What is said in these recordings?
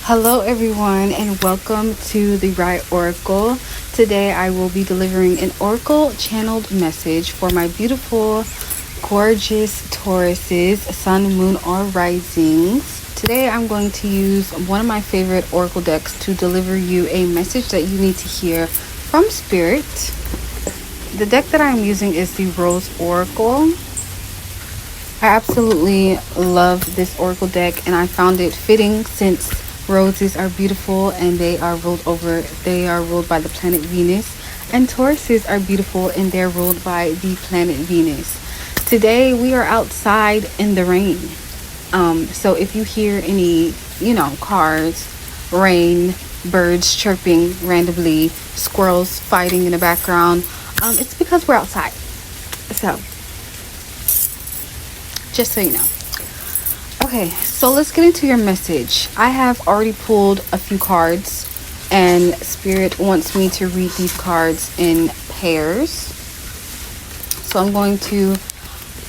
Hello everyone and welcome to the Right Oracle. Today I will be delivering an Oracle channeled message for my beautiful, gorgeous Tauruses, Sun, Moon, or Risings. Today I'm going to use one of my favorite Oracle decks to deliver you a message that you need to hear from Spirit. The deck that I'm using is the Rose Oracle. I absolutely love this Oracle deck and I found it fitting since roses are beautiful and they are ruled by the planet Venus, and Tauruses are beautiful and they're ruled by the planet Venus. Today we are outside in the rain. So if you hear any, cars, rain, birds chirping randomly, squirrels fighting in the background, it's because we're outside. So just so you know. Okay, so let's get into your message. I have already pulled a few cards and Spirit wants me to read these cards in pairs. So I'm going to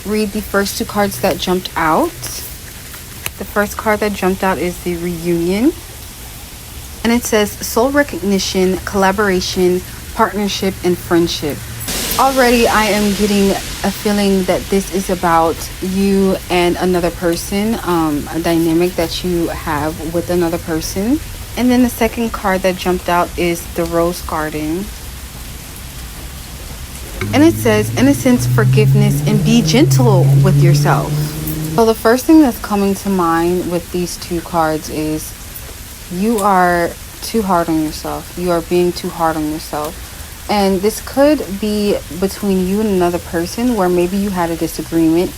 read the first two cards that jumped out. The first card that jumped out is the Reunion. And it says soul recognition, collaboration, partnership, and friendship. Already I am getting a feeling that this is about you and another person, a dynamic that you have with another person. And then the second card that jumped out is the Rose Garden. And it says innocence, forgiveness, and be gentle with yourself. So the first thing that's coming to mind with these two cards is you are too hard on yourself. You are being too hard on yourself. And this could be between you and another person where maybe you had a disagreement,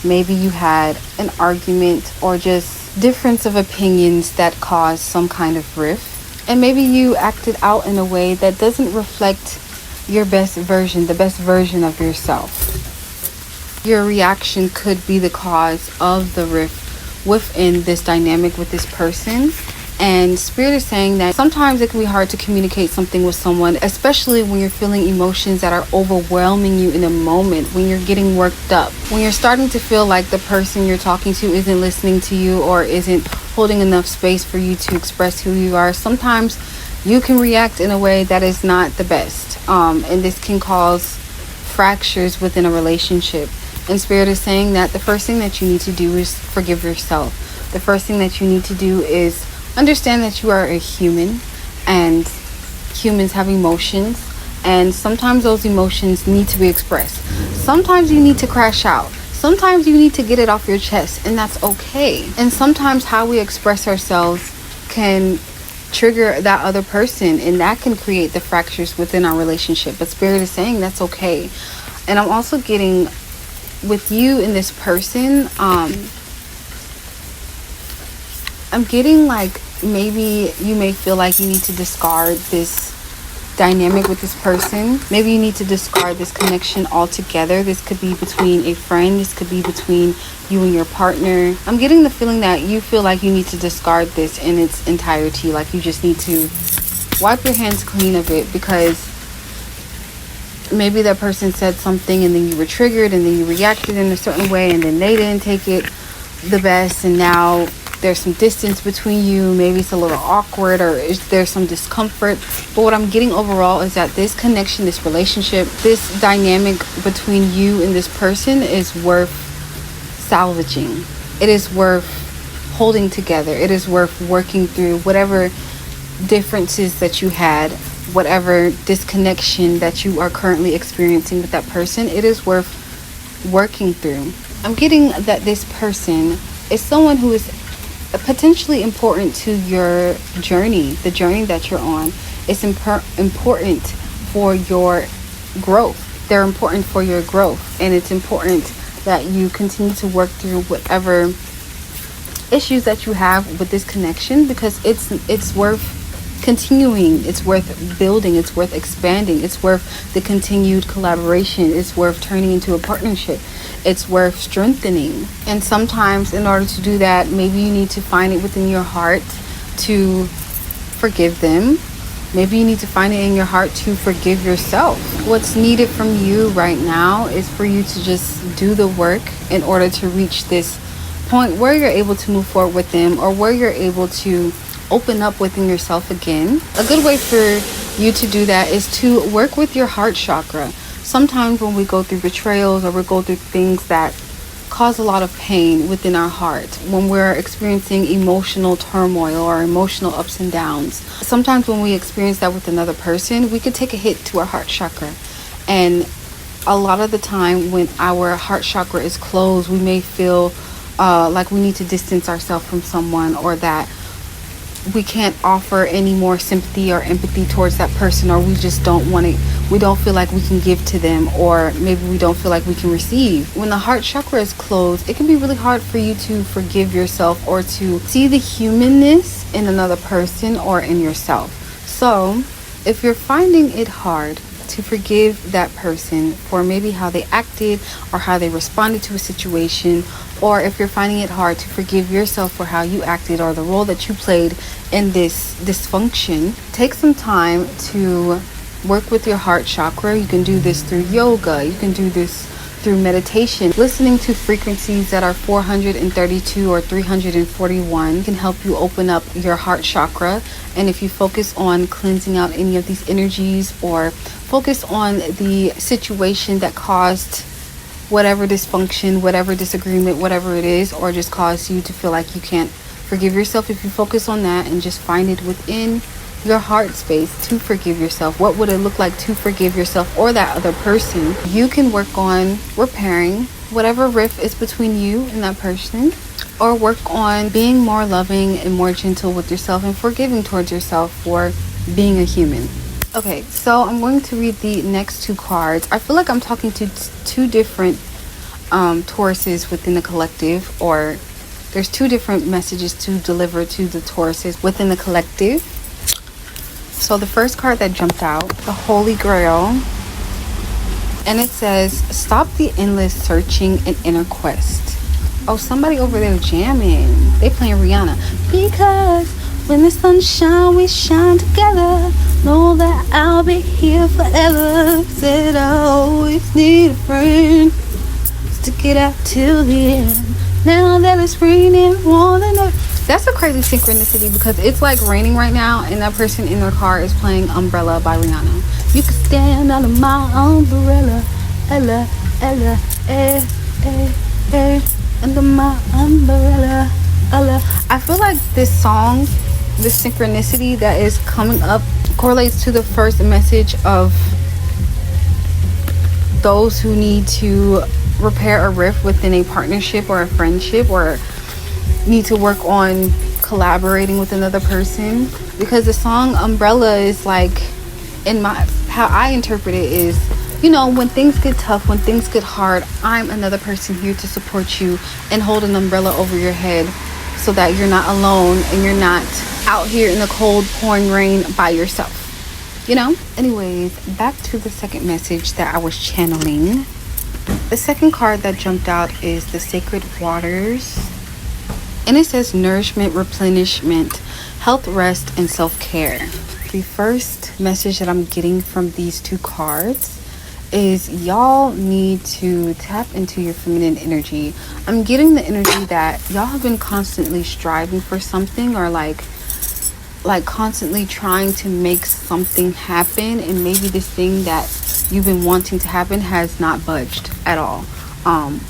maybe you had an argument, or just difference of opinions that caused some kind of rift. And maybe you acted out in a way that doesn't reflect your best version, the best version of yourself. Your reaction could be the cause of the rift within this dynamic with this person. And Spirit is saying that sometimes it can be hard to communicate something with someone, especially when you're feeling emotions that are overwhelming you in a moment, when you're getting worked up, when you're starting to feel like the person you're talking to isn't listening to you or isn't holding enough space for you to express who you are. Sometimes you can react in a way that is not the best. And this can cause fractures within a relationship. And Spirit is saying that the first thing that you need to do is forgive yourself. The first thing that you need to do is understand that you are a human and humans have emotions, and sometimes those emotions need to be expressed. Sometimes you need to crash out. Sometimes you need to get it off your chest, and that's okay. And sometimes how we express ourselves can trigger that other person, and that can create the fractures within our relationship. But Spirit is saying that's okay. And I'm also getting with you and this person, I'm getting like maybe you may feel like you need to discard this dynamic with this person. Maybe you need to discard this connection altogether. This could be between a friend. This could be between you and your partner. I'm getting the feeling that you feel like you need to discard this in its entirety. Like you just need to wipe your hands clean of it, because maybe that person said something and then you were triggered and then you reacted in a certain way and then they didn't take it the best, and now there's some distance between you. Maybe it's a little awkward or there's some discomfort. But what I'm getting overall is that this connection, this relationship, this dynamic between you and this person is worth salvaging. It is worth holding together. It is worth working through whatever differences that you had, whatever disconnection that you are currently experiencing with that person. It is worth working through. I'm getting that this person is someone who is potentially important to your journey, the journey that you're on. It's important for your growth. They're important for your growth, and it's important that you continue to work through whatever issues that you have with this connection, because it's worth continuing, it's worth building, it's worth expanding, it's worth the continued collaboration, it's worth turning into a partnership, it's worth strengthening. And sometimes in order to do that, maybe you need to find it within your heart to forgive them. Maybe you need to find it in your heart to forgive yourself. What's needed from you right now is for you to just do the work in order to reach this point where you're able to move forward with them, or where you're able to open up within yourself again. A good way for you to do that is to work with your heart chakra. Sometimes when we go through betrayals or we go through things that cause a lot of pain within our heart, when we're experiencing emotional turmoil or emotional ups and downs, sometimes when we experience that with another person, we could take a hit to our heart chakra. And a lot of the time when our heart chakra is closed, we may feel like we need to distance ourselves from someone, or that we can't offer any more sympathy or empathy towards that person, or we just don't want it. We don't feel like we can give to them, or maybe we don't feel like we can receive. When the heart chakra is closed, it can be really hard for you to forgive yourself or to see the humanness in another person or in yourself. So if you're finding it hard to forgive that person for maybe how they acted or how they responded to a situation, or if you're finding it hard to forgive yourself for how you acted or the role that you played in this dysfunction, take some time to work with your heart chakra. You can do this through yoga. You can do this through meditation. Listening to frequencies that are 432 or 341 can help you open up your heart chakra. And if you focus on cleansing out any of these energies, or focus on the situation that caused whatever dysfunction, whatever disagreement, whatever it is, or just caused you to feel like you can't forgive yourself, if you focus on that and just find it within your heart space to forgive yourself, what would it look like to forgive yourself or that other person, you can work on repairing whatever rift is between you and that person, or work on being more loving and more gentle with yourself and forgiving towards yourself for being a human. Okay, so I'm going to read the next two cards. I feel like I'm talking to two different Tauruses within the collective, or there's two different messages to deliver to the Tauruses within the collective. So the first card that jumped out, the Holy Grail, and it says, stop the endless searching and inner quest. Oh, somebody over there jamming. They playing Rihanna. Because when the sun shines, we shine together. Know that I'll be here forever. Said I always need a friend. Stick it out till the end. Now that it's raining more than ever. That's a crazy synchronicity, because it's like raining right now and that person in their car is playing Umbrella by Rihanna. You can stand under my umbrella, Ella, Ella, eh, eh, eh, under my umbrella, Ella. I feel like this song, this synchronicity that is coming up, correlates to the first message of those who need to repair a rift within a partnership or a friendship, or need to work on collaborating with another person. Because the song Umbrella is like, in my, how I interpret it is, you know, when things get tough, when things get hard, I'm another person here to support you and hold an umbrella over your head, so that you're not alone and you're not out here in the cold pouring rain by yourself, you know. Anyways, back to the second message that I was channeling. The second card that jumped out is the Sacred Waters, and it says nourishment, replenishment, health, rest, and self-care. The first message that I'm getting from these two cards is y'all need to tap into your feminine energy. I'm getting the energy that y'all have been constantly striving for something, or like constantly trying to make something happen, and maybe this thing that you've been wanting to happen has not budged at all,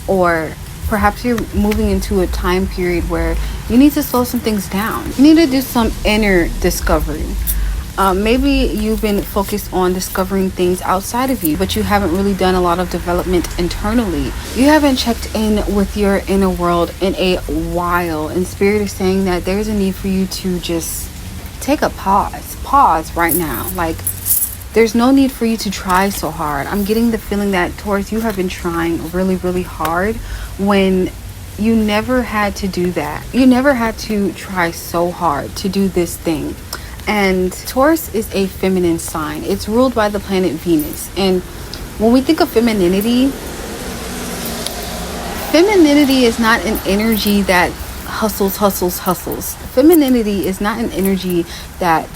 or perhaps you're moving into a time period where you need to slow some things down. You need to do some inner discovery. Maybe you've been focused on discovering things outside of you, but you haven't really done a lot of development internally. You haven't checked in with your inner world in a while, and Spirit is saying that there's a need for you to just take a pause right now. Like, there's no need for you to try so hard. I'm getting the feeling that, Taurus, you have been trying really, really hard when you never had to do that. You never had to try so hard to do this thing. And Taurus is a feminine sign. It's ruled by the planet Venus. And when we think of femininity is not an energy that hustles. Femininity is not an energy that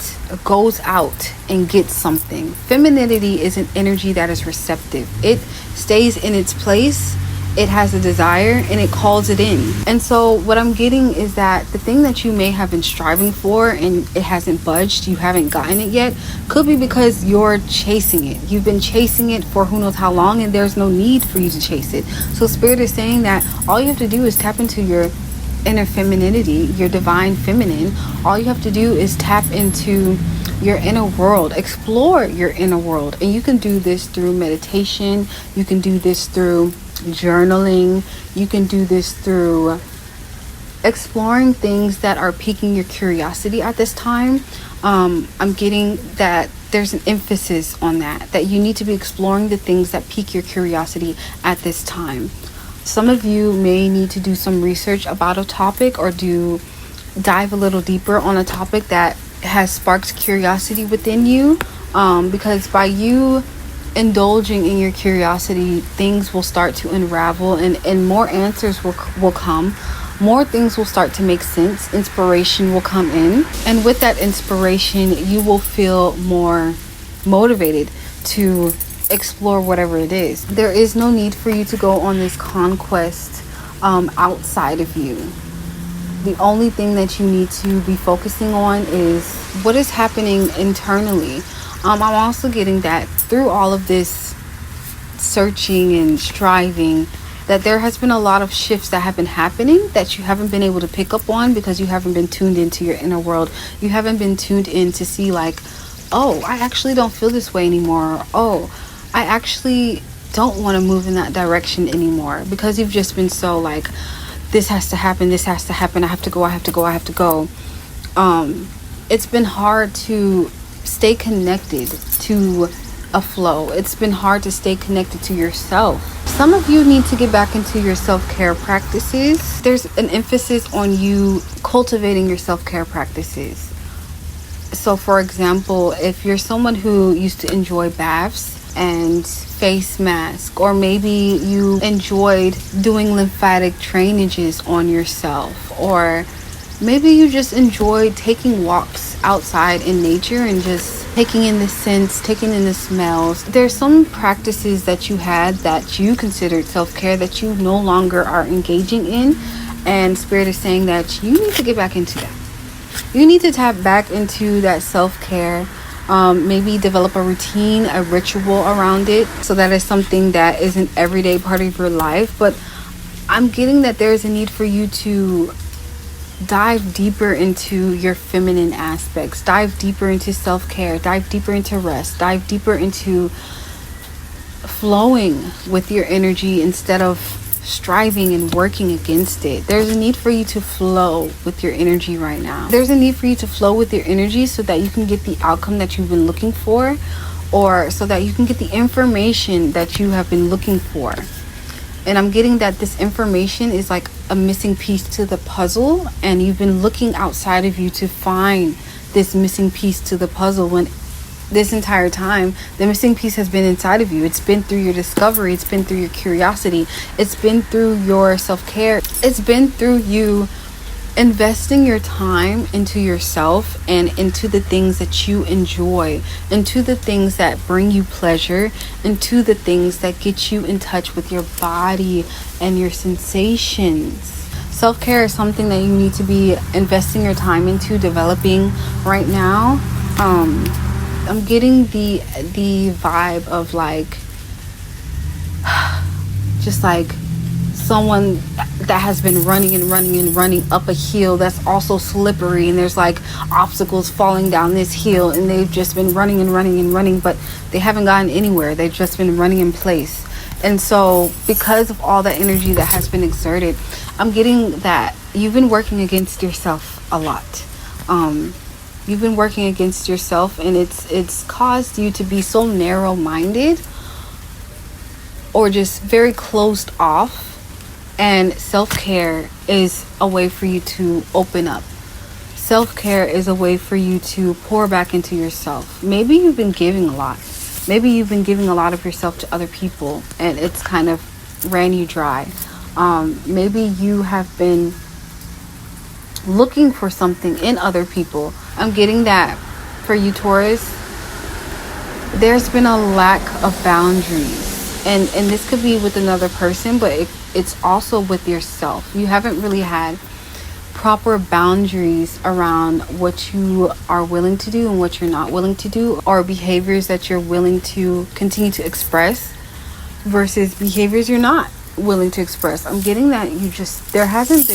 goes out and gets something. Femininity is an energy that is receptive. It stays in its place it has a desire and it calls it in. And so what I'm getting is that the thing that you may have been striving for and it hasn't budged, you haven't gotten it yet, could be because you're chasing it. You've been chasing it for who knows how long, and there's no need for you to chase it. So Spirit is saying that all you have to do is tap into your inner femininity, your divine feminine. All you have to do is tap into your inner world, explore your inner world. And you can do this through meditation, you can do this through journaling, you can do this through exploring things that are piquing your curiosity at this time. I'm getting that there's an emphasis on that you need to be exploring the things that pique your curiosity at this time. Some of you may need to do some research about a topic or dive a little deeper on a topic that has sparked curiosity within you, because by you indulging in your curiosity, things will start to unravel and more answers will come. More things will start to make sense. Inspiration will come in. And with that inspiration, you will feel more motivated to explore whatever it is. There is no need for you to go on this conquest outside of you. The only thing that you need to be focusing on is what is happening internally. I'm also getting that through all of this searching and striving, that there has been a lot of shifts that have been happening that you haven't been able to pick up on because you haven't been tuned into your inner world. You haven't been tuned in to see like, oh, I actually don't feel this way anymore. Or, oh, I actually don't want to move in that direction anymore, because you've just been so like, this has to happen, I have to go. It's been hard to stay connected to a flow. It's been hard to stay connected to yourself. Some of you need to get back into your self-care practices. There's an emphasis on you cultivating your self-care practices. So for example, if you're someone who used to enjoy baths and face mask, or maybe you enjoyed doing lymphatic drainages on yourself, or maybe you just enjoyed taking walks outside in nature and just taking in the scents, taking in the smells. There's some practices that you had that you considered self-care that you no longer are engaging in, and Spirit is saying that you need to get back into that. You need to tap back into that self-care. Maybe develop a routine, a ritual around it, so that is something that is an everyday part of your life. But I'm getting that there's a need for you to dive deeper into your feminine aspects, dive deeper into self-care, dive deeper into rest, dive deeper into flowing with your energy instead of striving and working against it. There's a need for you to flow with your energy right now. There's a need for you to flow with your energy so that you can get the outcome that you've been looking for, or so that you can get the information that you have been looking for. And I'm getting that this information is like a missing piece to the puzzle, and you've been looking outside of you to find this missing piece to the puzzle, when this entire time the missing piece has been inside of you. It's been through your discovery, it's been through your curiosity, it's been through your self-care, it's been through you investing your time into yourself and into the things that you enjoy, into the things that bring you pleasure, into the things that get you in touch with your body and your sensations. Self-care is something that you need to be investing your time into developing right now. I'm getting the vibe of like, just like someone that has been running up a hill that's also slippery, and there's like obstacles falling down this hill, and they've just been running, but they haven't gotten anywhere. They've just been running in place. And so because of all that energy that has been exerted, I'm getting that you've been working against yourself a lot. You've been working against yourself, and it's caused you to be so narrow-minded or just very closed off. And self-care is a way for you to open up. Self-care is a way for you to pour back into yourself. Maybe you've been giving a lot. Maybe you've been giving a lot of yourself to other people, and it's kind of ran you dry. Maybe you have been looking for something in other people. I'm getting that for you, Taurus, there's been a lack of boundaries, and this could be with another person, but it's also with yourself. You haven't really had proper boundaries around what you are willing to do and what you're not willing to do, or behaviors that you're willing to continue to express versus behaviors you're not willing to express. I'm getting that there hasn't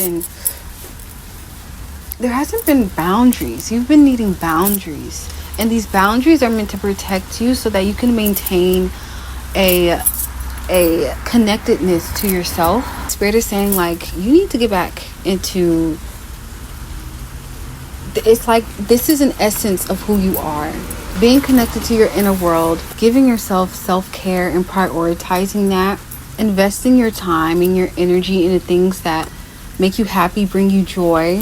been boundaries. You've been needing boundaries, and these boundaries are meant to protect you so that you can maintain a connectedness to yourself. Spirit is saying, like, you need to get back into, it's like this is an essence of who you are. Being connected to your inner world, giving yourself self-care and prioritizing that, investing your time and your energy into things that make you happy, bring you joy,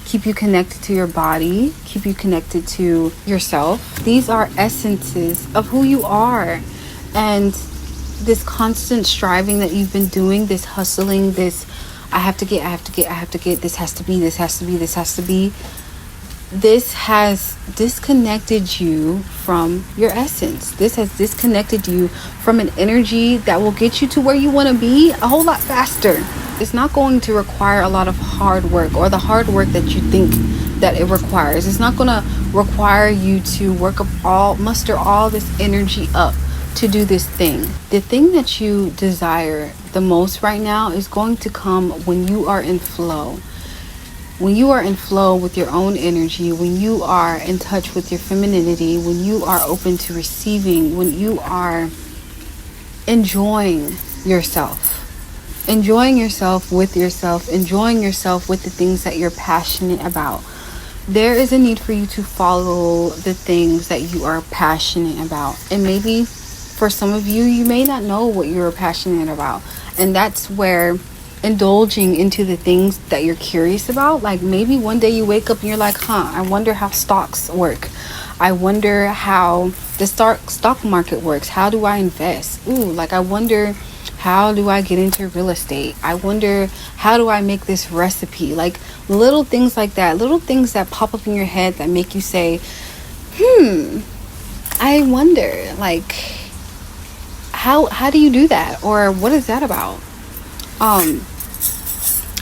keep you connected to your body, keep you connected to yourself. These are essences of who you are. And this constant striving that you've been doing, this hustling, this I have to get, this has to be, this has disconnected you from your essence. This has disconnected you from an energy that will get you to where you want to be a whole lot faster. It's not going to require a lot of hard work, or the hard work that you think that it requires. It's not going to require you to muster all this energy up to do this thing. The thing that you desire the most right now is going to come when you are in flow. When you are in flow with your own energy, when you are in touch with your femininity, when you are open to receiving, when you are enjoying yourself with yourself, enjoying yourself with the things that you're passionate about. There is a need for you to follow the things that you are passionate about. And maybe for some of you, you may not know what you're passionate about. And that's where indulging into the things that you're curious about, like maybe one day you wake up and you're like, I wonder how stocks work. I wonder how the stock market works. How do I invest? I wonder, how do I get into real estate? I wonder, how do I make this recipe? Like little things like that, little things that pop up in your head that make you say, I wonder, like, how do you do that? Or what is that about?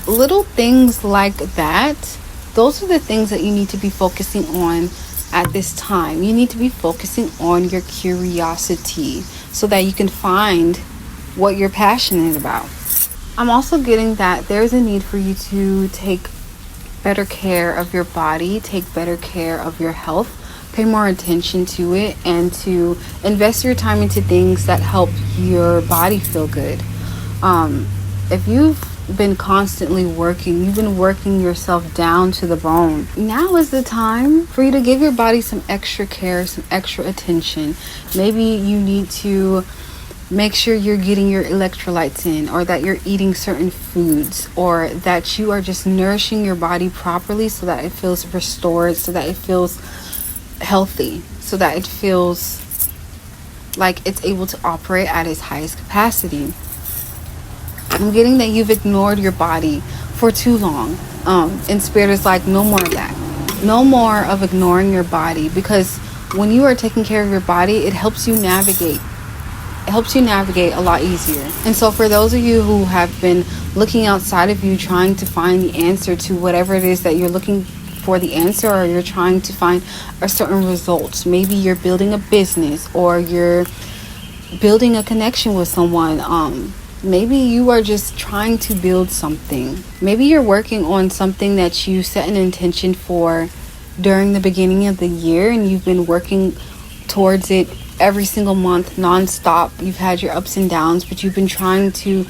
Little things like that, those are the things that you need to be focusing on at this time. You need to be focusing on your curiosity so that you can find what you're passionate about. I'm also getting that there's a need for you to take better care of your body, take better care of your health, pay more attention to it, and to invest your time into things that help your body feel good. If you've been constantly working, you've been working yourself down to the bone, now is the time for you to give your body some extra care, some extra attention. Maybe you need to make sure you're getting your electrolytes in, or that you're eating certain foods, or that you are just nourishing your body properly so that it feels restored, so that it feels healthy, so that it feels like it's able to operate at its highest capacity. I'm getting that you've ignored your body for too long. And Spirit is like, no more of that. No more of ignoring your body, because when you are taking care of your body, it helps you navigate. It helps you navigate a lot easier. And so for those of you who have been looking outside of you, trying to find the answer to whatever it is that you're looking for the answer, or you're trying to find a certain results, maybe you're building a business, or you're building a connection with someone, maybe you are just trying to build something. Maybe you're working on something that you set an intention for during the beginning of the year, and you've been working towards it every single month non-stop. You've had your ups and downs, but you've been trying to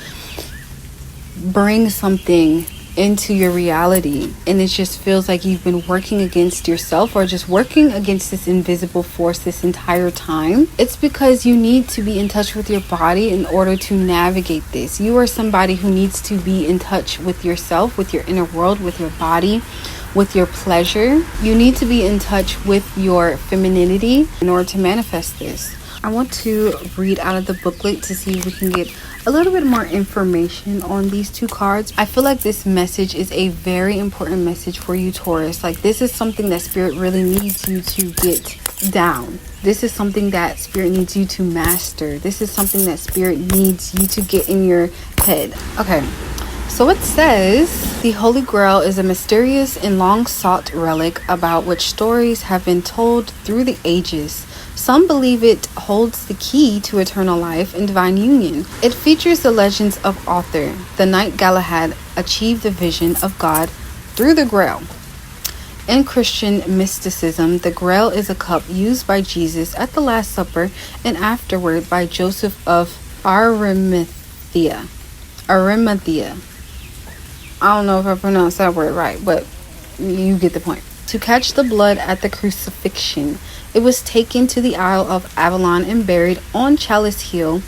bring something into your reality, and it just feels like you've been working against yourself, or just working against this invisible force this entire time. It's because you need to be in touch with your body in order to navigate this. You are somebody who needs to be in touch with yourself, with your inner world, with your body, with your pleasure. You need to be in touch with your femininity in order to manifest this. I want to read out of the booklet to see if we can get a little bit more information on these two cards. I feel like this message is a very important message for you, Taurus. Like, this is something that Spirit really needs you to get down. This is something that Spirit needs you to master. This is something that Spirit needs you to get in your head. Okay, so it says the Holy Grail is a mysterious and long sought relic about which stories have been told through the ages. Some believe it holds the key to eternal life and divine union. It features the legends of Arthur, the knight Galahad achieved the vision of God through the Grail. In Christian mysticism, the Grail is a cup used by Jesus at the Last Supper and afterward by Joseph of Arimathea. I don't know if I pronounced that word right, but you get the point. To catch the blood at the crucifixion, it was taken to the Isle of Avalon and buried on Chalice Hill,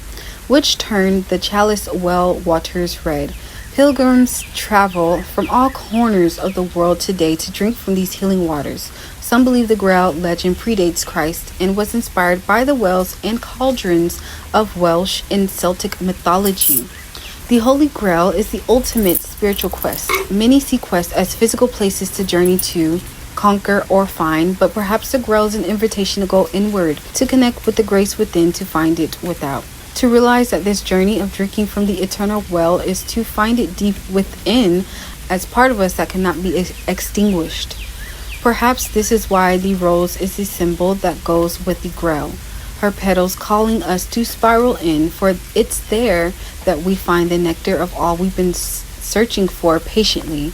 which turned the Chalice well waters red. Pilgrims travel from all corners of the world today to drink from these healing waters. Some believe the Grail legend predates Christ and was inspired by the wells and cauldrons of Welsh and Celtic mythology. The Holy Grail is the ultimate spiritual quest. Many see quests as physical places to journey to, conquer, or find, but perhaps the Grail is an invitation to go inward, to connect with the grace within, to find it without. To realize that this journey of drinking from the eternal well is to find it deep within as part of us that cannot be extinguished. Perhaps this is why the rose is the symbol that goes with the Grail, her petals calling us to spiral in, for it's there that we find the nectar of all we've been searching for patiently,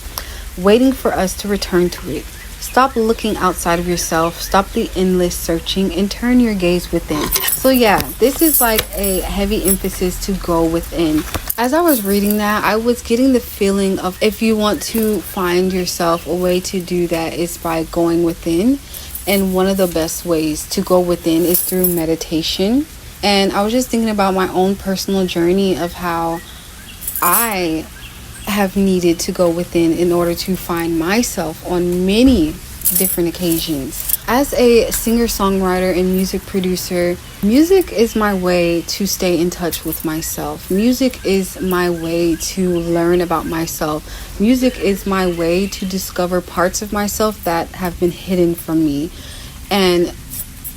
waiting for us to return to it. Stop looking outside of yourself, stop the endless searching, and turn your gaze within. So yeah, this is like a heavy emphasis to go within. As I was reading that, I was getting the feeling of, if you want to find yourself, a way to do that is by going within. And one of the best ways to go within is through meditation. And I was just thinking about my own personal journey of how I have needed to go within in order to find myself on many different occasions. As a singer-songwriter and music producer, music is my way to stay in touch with myself. Music is my way to learn about myself. Music is my way to discover parts of myself that have been hidden from me. And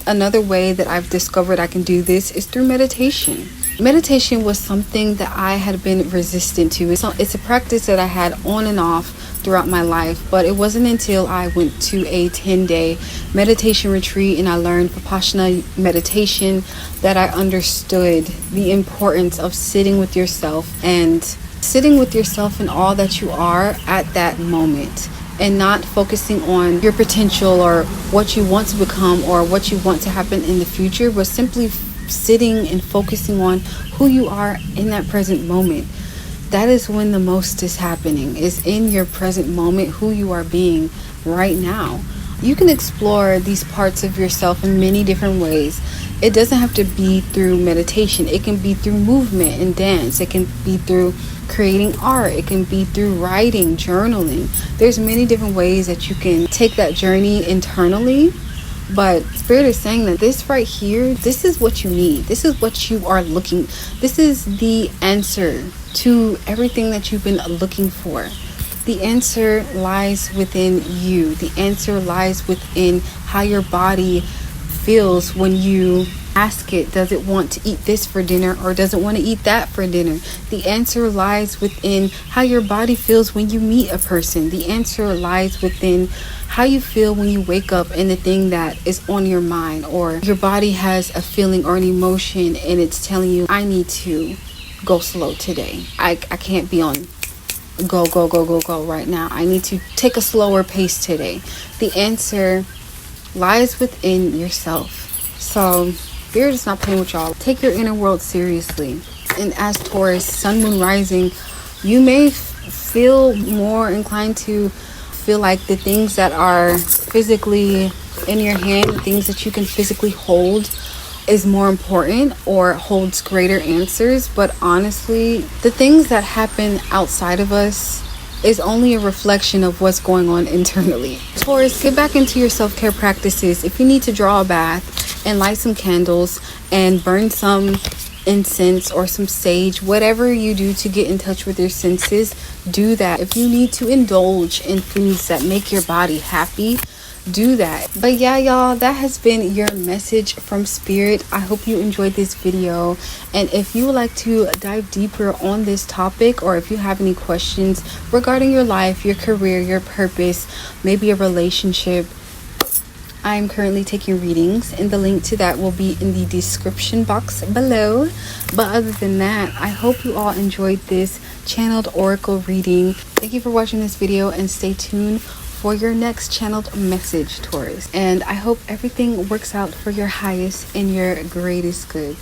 another way that I've discovered I can do this is through meditation. Meditation was something that I had been resistant to. It's a practice that I had on and off throughout my life, but it wasn't until I went to a 10-day meditation retreat and I learned Vipassana meditation that I understood the importance of sitting with yourself and sitting with yourself in all that you are at that moment, and not focusing on your potential or what you want to become or what you want to happen in the future, but simply sitting and focusing on who you are in that present moment. That is when the most is happening, is in your present moment, who you are being right now. You can explore these parts of yourself in many different ways. It doesn't have to be through meditation. It can be through movement and dance. It can be through creating art. It can be through writing, journaling. There's many different ways that you can take that journey internally. But Spirit is saying that this right here, this is what you need. This is what you are looking. This is the answer to everything that you've been looking for. The answer lies within you. The answer lies within how your body feels when you ask it, does it want to eat this for dinner or does it want to eat that for dinner? The answer lies within how your body feels when you meet a person. The answer lies within how you feel when you wake up and the thing that is on your mind, or your body has a feeling or an emotion and it's telling you, I need to go slow today. I can't be on go right now. I need to take a slower pace today. The answer lies within yourself. So Spirit is not playing with y'all. Take your inner world seriously. And as Taurus, sun, moon, rising, you may feel more inclined to feel like the things that are physically in your hand, things that you can physically hold, is more important or holds greater answers. But honestly, the things that happen outside of us is only a reflection of what's going on internally. Taurus, get back into your self-care practices. If you need to draw a bath and light some candles and burn some incense or some sage, whatever you do to get in touch with your senses, do that. If you need to indulge in foods that make your body happy, do that. But yeah, y'all, that has been your message from spirit. I hope you enjoyed this video, and if you would like to dive deeper on this topic, or if you have any questions regarding your life, your career, your purpose, maybe a relationship, I'm currently taking readings, and the link to that will be in the description box below. But other than that, I hope you all enjoyed this channeled oracle reading. Thank you for watching this video, and stay tuned for your next channeled message, Taurus. And I hope everything works out for your highest and your greatest good.